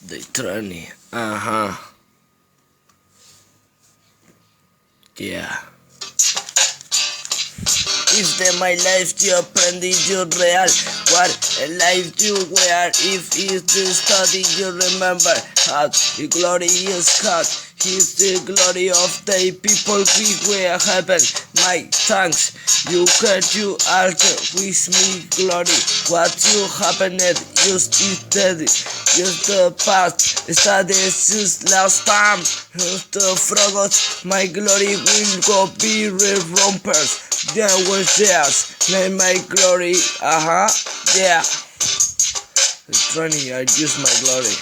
Day 20. Yeah. If the my life you aprendí you real, what a life you wear. If it's the study you remember, how the glory is God. He's the glory of the people we were heaven. My thanks, you get you alter with me glory. What you happened, just instead, just the past, studies just last time. Just the forgot, my glory will go be rompers. There was theirs, name my glory, yeah. It's funny, I use my glory.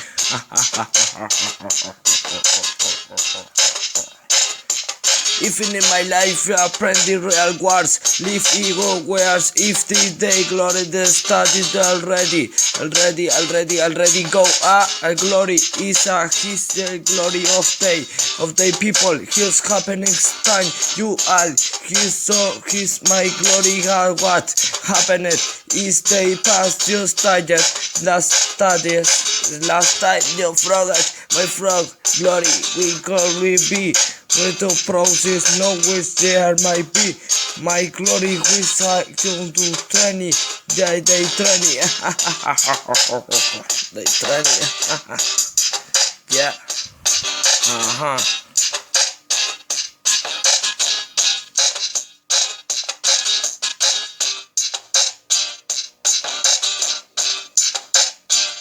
Even in my life, I apprend the real words, leave ego wares. If this day glory the studies already go. A glory is his the glory of the people. He's happening time. You all, he's my glory. What happened is the past just tired. Last time you forgot my frog glory. We glory be. With the process, no wish there might be. My glory which I can do 20. Day 20. Day 20. Yeah.